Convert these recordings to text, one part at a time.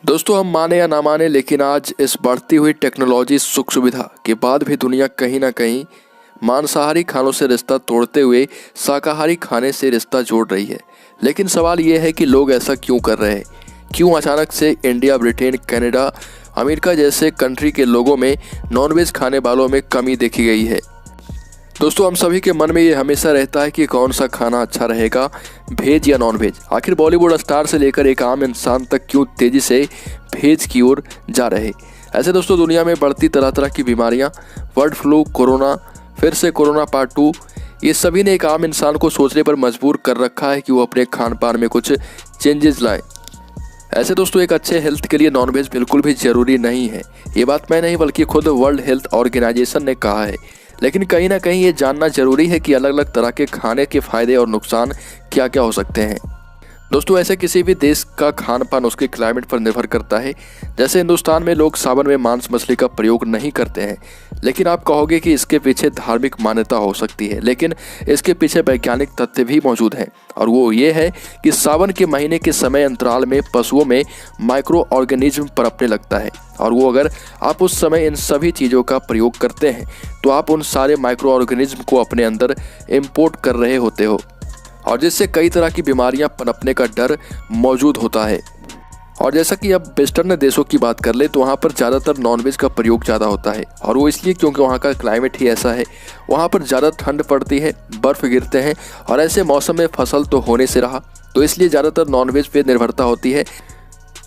दोस्तों, हम माने या ना माने लेकिन आज इस बढ़ती हुई टेक्नोलॉजी सुख सुविधा के बाद भी दुनिया कहीं ना कहीं मांसाहारी खानों से रिश्ता तोड़ते हुए शाकाहारी खाने से रिश्ता जोड़ रही है। लेकिन सवाल ये है कि लोग ऐसा क्यों कर रहे हैं? क्यों अचानक से इंडिया, ब्रिटेन, कनाडा, अमेरिका जैसे कंट्री के लोगों में नॉनवेज खाने वालों में कमी देखी गई है? दोस्तों, हम सभी के मन में ये हमेशा रहता है कि कौन सा खाना अच्छा रहेगा, वेज या नॉन वेज। आखिर बॉलीवुड स्टार से लेकर एक आम इंसान तक क्यों तेजी से वेज की ओर जा रहे। ऐसे दोस्तों, दुनिया में बढ़ती तरह तरह की बीमारियां, बर्ड फ्लू, कोरोना, फिर से कोरोना पार्ट 2, ये सभी ने एक आम इंसान को सोचने पर मजबूर कर रखा है कि वो अपने खान पान में कुछ चेंजेस लाए। ऐसे दोस्तों, एक अच्छे हेल्थ के लिए नॉनवेज बिल्कुल भी जरूरी नहीं है। ये बात मैं नहीं बल्कि खुद वर्ल्ड हेल्थ ऑर्गेनाइजेशन ने कहा है। लेकिन कहीं ना कहीं ये जानना जरूरी है कि अलग अलग तरह के खाने के फायदे और नुकसान क्या क्या हो सकते हैं। दोस्तों, ऐसे किसी भी देश का खान पान उसके क्लाइमेट पर निर्भर करता है। जैसे हिंदुस्तान में लोग सावन में मांस मछली का प्रयोग नहीं करते हैं, लेकिन आप कहोगे कि इसके पीछे धार्मिक मान्यता हो सकती है। लेकिन इसके पीछे वैज्ञानिक तथ्य भी मौजूद हैं, और वो ये है कि सावन के महीने के समय अंतराल में पशुओं में माइक्रो ऑर्गेनिज्म पनपने लगता है, और वो अगर आप उस समय इन सभी चीज़ों का प्रयोग करते हैं तो आप उन सारे माइक्रो ऑर्गेनिज्म को अपने अंदर इम्पोर्ट कर रहे होते हो, और जिससे कई तरह की बीमारियां पनपने का डर मौजूद होता है। और जैसा कि अब वेस्टर्न देशों की बात कर ले तो वहाँ पर ज़्यादातर नॉनवेज का प्रयोग ज़्यादा होता है, और वो इसलिए क्योंकि वहाँ का क्लाइमेट ही ऐसा है। वहाँ पर ज़्यादा ठंड पड़ती है, बर्फ़ गिरते हैं, और ऐसे मौसम में फसल तो होने से रहा, तो इसलिए ज़्यादातर नॉनवेज पे निर्भरता होती है।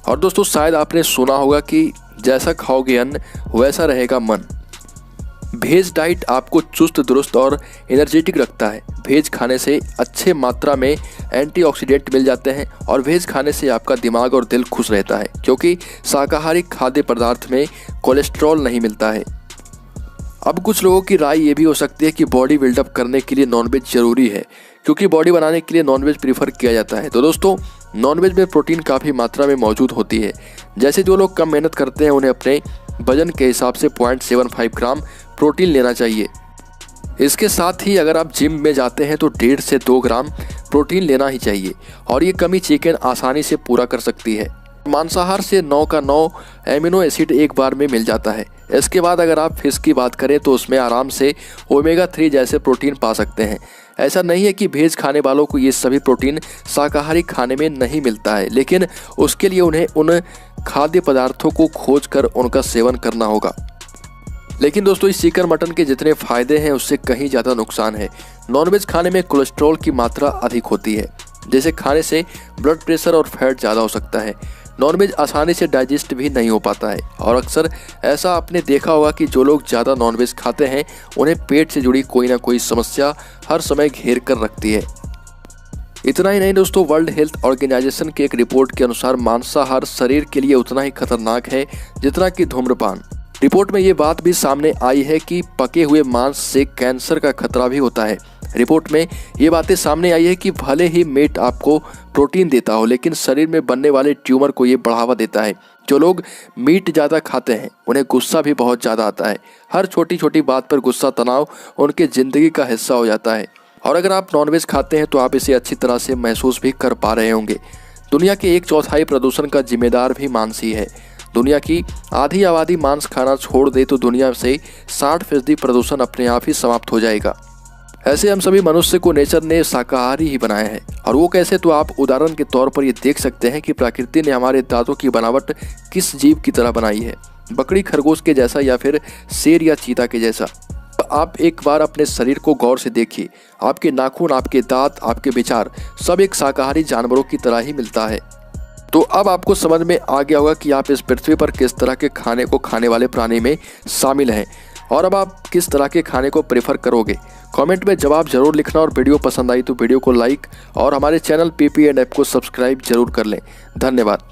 और दोस्तों, शायद आपने सुना होगा कि जैसा खाओगे अन्न वैसा रहेगा मन। वेज डाइट आपको चुस्त दुरुस्त और एनर्जेटिक रखता है। वेज खाने से अच्छे मात्रा में एंटीऑक्सीडेंट मिल जाते हैं, और वेज खाने से आपका दिमाग और दिल खुश रहता है, क्योंकि शाकाहारी खाद्य पदार्थ में कोलेस्ट्रॉल नहीं मिलता है। अब कुछ लोगों की राय ये भी हो सकती है कि बॉडी बिल्डअप करने के लिए नॉनवेज जरूरी है, क्योंकि बॉडी बनाने के लिए नॉनवेज प्रीफर किया जाता है। तो दोस्तों, नॉनवेज में प्रोटीन काफ़ी मात्रा में मौजूद होती है। जैसे जो लोग कम मेहनत करते हैं उन्हें अपने वजन के हिसाब से 0.75 ग्राम प्रोटीन लेना चाहिए। इसके साथ ही अगर आप जिम में जाते हैं तो 1.5 से 2 ग्राम प्रोटीन लेना ही चाहिए, और ये कमी चिकन आसानी से पूरा कर सकती है। मांसाहार से 9 का 9 एमिनो एसिड एक बार में मिल जाता है। इसके बाद अगर आप फिश की बात करें तो उसमें आराम से ओमेगा 3 जैसे प्रोटीन पा सकते हैं। ऐसा नहीं है कि वेज खाने वालों को ये सभी प्रोटीन शाकाहारी खाने में नहीं मिलता है, लेकिन उसके लिए उन्हें उन खाद्य पदार्थों को खोज कर उनका सेवन करना होगा। लेकिन दोस्तों, इस चिकन मटन के जितने फायदे हैं उससे कहीं ज़्यादा नुकसान है। नॉनवेज खाने में कोलेस्ट्रॉल की मात्रा अधिक होती है, जिसे खाने से ब्लड प्रेशर और फैट ज़्यादा हो सकता है। नॉनवेज आसानी से डाइजेस्ट भी नहीं हो पाता है, और अक्सर ऐसा आपने देखा होगा कि जो लोग ज़्यादा नॉनवेज खाते हैं उन्हें पेट से जुड़ी कोई ना कोई समस्या हर समय घेर कर रखती है। इतना ही नहीं दोस्तों, वर्ल्ड हेल्थ ऑर्गेनाइजेशन की एक रिपोर्ट के अनुसार मांसाहार शरीर के लिए उतना ही खतरनाक है जितना कि धूम्रपान। रिपोर्ट में ये बात भी सामने आई है कि पके हुए मांस से कैंसर का खतरा भी होता है। रिपोर्ट में ये बातें सामने आई है कि भले ही मीट आपको प्रोटीन देता हो, लेकिन शरीर में बनने वाले ट्यूमर को ये बढ़ावा देता है। जो लोग मीट ज़्यादा खाते हैं उन्हें गुस्सा भी बहुत ज़्यादा आता है। हर छोटी छोटी बात पर गुस्सा, तनाव उनके ज़िंदगी का हिस्सा हो जाता है। और अगर आप नॉनवेज खाते हैं तो आप इसे अच्छी तरह से महसूस भी कर पा रहे होंगे। दुनिया के 1/4 प्रदूषण का जिम्मेदार भी मांस ही है। दुनिया की आधी आबादी मांस खाना छोड़ दे तो दुनिया से 60% प्रदूषण अपने आप ही समाप्त हो जाएगा। ऐसे हम सभी मनुष्य को नेचर ने शाकाहारी ही बनाया है। और वो कैसे, तो आप उदाहरण के तौर पर ये देख सकते हैं कि प्रकृति ने हमारे दांतों की बनावट किस जीव की तरह बनाई है, बकरी खरगोश के जैसा या फिर शेर या चीता के जैसा। आप एक बार अपने शरीर को गौर से देखिए। आपके नाखून, आपके दांत, आपके विचार सब एक शाकाहारी जानवरों की तरह ही मिलता है। तो अब आपको समझ में आ गया होगा कि आप इस पृथ्वी पर किस तरह के खाने को खाने वाले प्राणी में शामिल हैं, और अब आप किस तरह के खाने को प्रेफर करोगे। कमेंट में जवाब जरूर लिखना, और वीडियो पसंद आई तो वीडियो को लाइक और हमारे चैनल PPN ऐप को सब्सक्राइब जरूर कर लें। धन्यवाद।